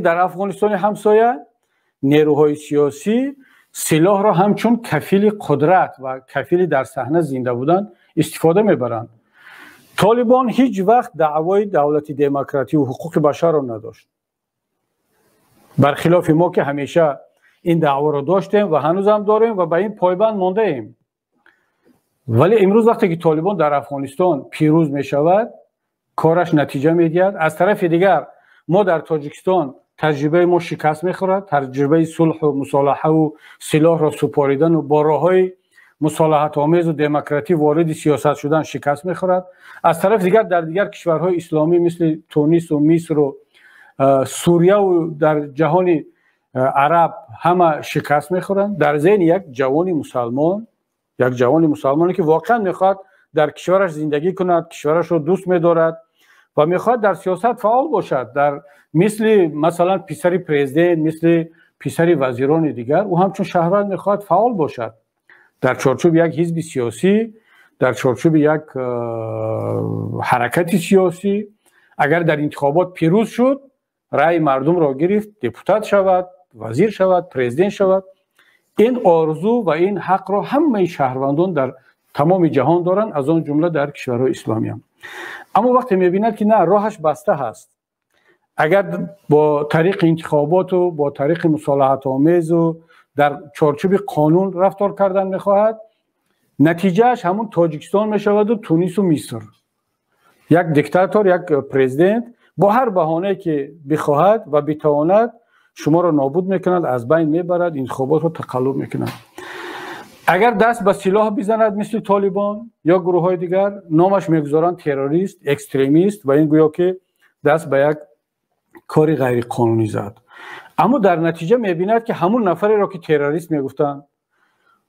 در افغانستان همسایه نیروهای سیاسی سلاح را همچون کفیل قدرت و کفیل در صحنه زنده بودن استفاده میبرند. طالبان هیچ وقت دعوای دولت دموکراتی و حقوق بشر را نداشت، برخلاف ما که همیشه این دعوا را داشتیم و هنوز هم داریم و به این پایبند مانده ایم. ولی امروز وقتی که طالبان در افغانستان پیروز می شود، کارش نتیجه میگیرد. از طرف دیگر ما در تاجیکستان تجربه ما شکست میخورد، تجربه صلح و مصالحه و سلاح را سپاریدن و با راههای مصالحت آمیز و دموکراتی وارد سیاست شدن شکست میخورد. از طرف دیگر در دیگر کشورهای اسلامی مثل تونس و مصر و سوریه و در جهان عرب همه شکست میخورند. در ذهن یک جوان مسلمانی که واقعا میخواد در کشورش زندگی کند، کشورش رو دوست می‌دارد و میخواد در سیاست فعال باشد، در مثلا پسر پرزیدنت، مثل پسر وزیران دیگر، او همچون شهروند میخواد فعال باشد در چارچوب یک حزب سیاسی، در چارچوب یک حرکت سیاسی. اگر در انتخابات پیروز شد، رأی مردم را گرفت، دپوتات شود، وزیر شود، پرزیدنت شود. این آرزو و این حق را همه شهروندان در تمام جهان دارند، از آن جمله در کشورهای اسلامی هم. اما وقتی میبیند که نه، راهش بسته هست، اگر با طریق انتخابات و با طریق مصالحت آمیز و در چارچوب قانون رفتار کردن میخواهد، نتیجهش همون تاجیکستان میشود و تونس و مصر. یک دیکتاتور، یک پرزیدنت با هر بهانه که بخواهد و بتواند شما را نابود میکند، از بین میبرد، انتخابات رو تقلب میکند. اگر دست به سلاح بزند مثل طالبان یا گروه های دیگر، نامش میگذارند تروریست، اکستریمیست و این گویا که دست به یک کاری غیر قانونی زد. اما در نتیجه میبیند که همون نفری را که تروریست میگفتند،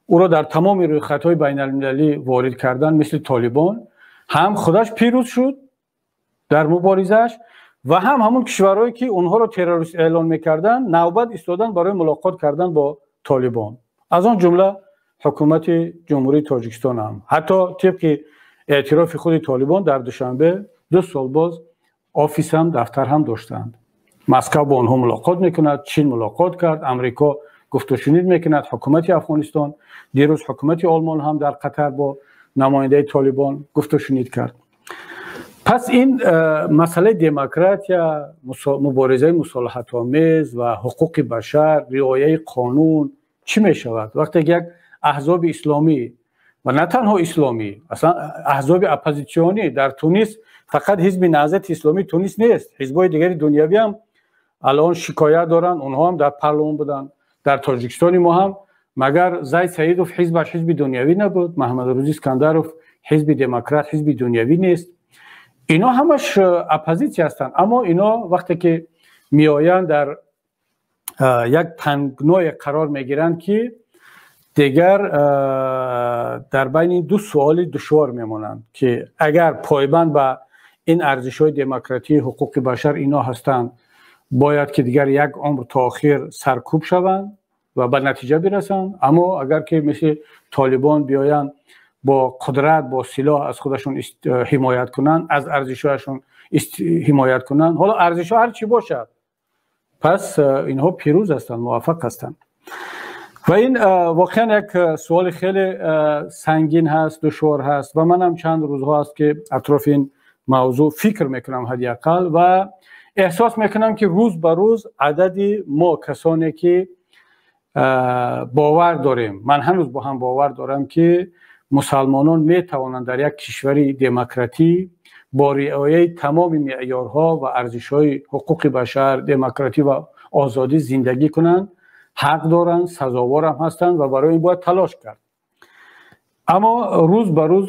او را در تمام رویخطهای بین المللی وارد کردن مثل طالبان، هم خودش پیروز شد در مبارزش و هم همون کشورهایی که اونها را تروریست اعلان میکردن نوبت ایستادن برای ملاقات کردن با طالبان، از آن جمله حکومت جمهوری تاجیکستان هم. حتی طبق اعتراف خود طالبان در دوشنبه 2 سال باز آفیس هم، دفتر هم داشتند. مسکو با آنها ملاقات میکند، چین ملاقات کرد، امریکا گفت و شنید میکند، حکومت افغانستان، دیروز حکومت آلمان هم در قطر با نماینده طالبان گفت و شنید کرد. پس این مسئله دموکراسی، مبارزه مصالحت آمیز و حقوق بشر، رعایت قانون چی می شود وقتی یک احزاب اسلامی و نه تنها اسلامی، اصلا احزاب اپوزیسیونی در تونس، فقط حزب نهضت اسلامی تونس نیست، حزب‌های دیگری دنیوی هم الان شکایت دارن، اونها هم در پارلمان بودن. در تاجیکستان ما هم مگر زید سعیدوف حزبش حزب دنیوی نبود؟ محمد روزی اسکندروف حزب دموکرات حزب دنیوی نیست؟ اینا همش اپوزیسیون هستند. اما اینا وقتی که میآیند در یک تنگنای قرار میگیرند که دیگر در بین دو سوال دشوار میمانند که اگر پایبند به این ارزش‌های دموکراتی، حقوق بشر اینا هستند، باید که دیگر یک عمر تا آخر سرکوب شوند و به نتیجه برسند. اما اگر که مثل طالبان بیایند با قدرت، با سلاح از خودشون حمایت کنند، از ارزش‌هاشون حمایت کنند، حالا ارزش‌ها هر چی باشد، پس اینها پیروز هستند، موفق هستند. و این واقعا یک سوال خیلی سنگین هست، دشوار هست و من هم چند روزها هست که اطراف این موضوع فکر میکنم حداقل و احساس میکنم که روز به روز عدد ما کسانی که باور داریم، من هنوز با هم باور دارم که مسلمانان میتوانند در یک کشوری دموکراتی با رعایت تمام معیارها و ارزش‌های حقوق بشر، دموکراتی و آزادی زندگی کنند. حق دارند، سزاوار هم هستند و برای این باید تلاش کرد. اما روز به روز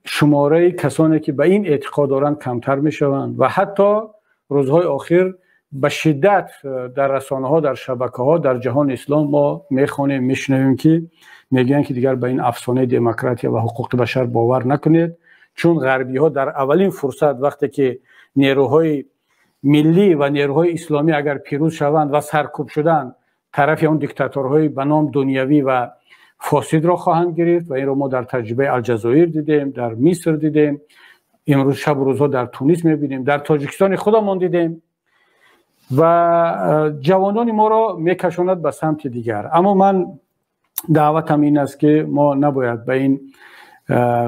شماره کسانی که به این اعتقاد دارند کمتر می شوند و حتی روزهای آخر به شدت در رسانه ها، در شبکه ها، در جهان اسلام ما میخوانیم، میشنویم که میگن که دیگر به این افسانه دموکراسی و حقوق بشر باور نکنید، چون غربی ها در اولین فرصت وقتی که نیروهای ملی و نیروهای اسلامی اگر پیروز شوند و سرکوب شدند، طرف اون دیکتاتورهای به نام دنیوی و فاسد را خواهند گرفت و این رو ما در تجربه الجزایر دیدیم، در مصر دیدیم، امروز شب و روزها در تونس میبینیم، در تاجیکستان خودمون دیدیم. و جوانان ما را میکشاند به سمت دیگر. اما من دعوتم این است که ما نباید به این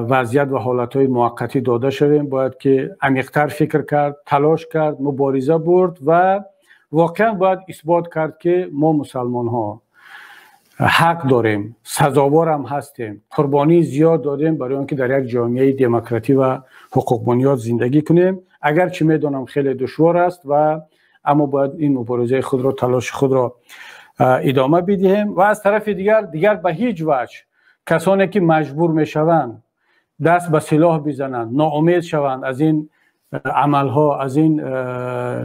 وضعیت و حالتهای موقتی داده شویم، باید که عمیق‌تر فکر کرد، تلاش کرد، مبارزه برد و واقعا باید اثبات کرد که ما مسلمان ها حق داریم، سزاوار هم هستیم، قربانی زیاد دادیم برای آنکه در یک جامعه دموکراتی و حقوق بنیاد زندگی کنیم. اگرچه میدونم خیلی دشوار است و اما باید این مبارزه خود را، تلاش خود را ادامه بدهیم و از طرف دیگر به هیچ وجه کسانی که مجبور میشوند دست به سلاح بزنند، ناامید شوند از این عملها، از این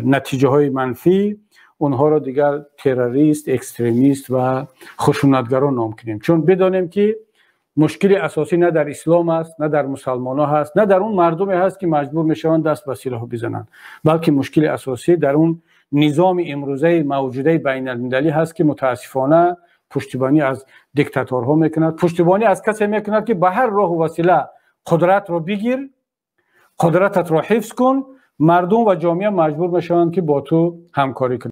نتیجه های منفی، اونها را دیگر تروریست، اکستریمیست و خشونتگران نام کنیم. چون بدانیم که مشکل اساسی نه در اسلام است، نه در مسلمان ها هست، نه در اون مردمی هست که مجبور میشوند دست به سلاح بزنند، بلکه مشکل اساسی در اون نظام امروزه موجوده بین المللی هست که متاسفانه پشتیبانی از دیکتاتورها میکند، پشتیبانی از کسی میکند که به هر راه و وسیله قدرت را بگیر، قدرتت را حفظ کن، مردم و جامعه مجبور میشوند که با تو همکاری کنند.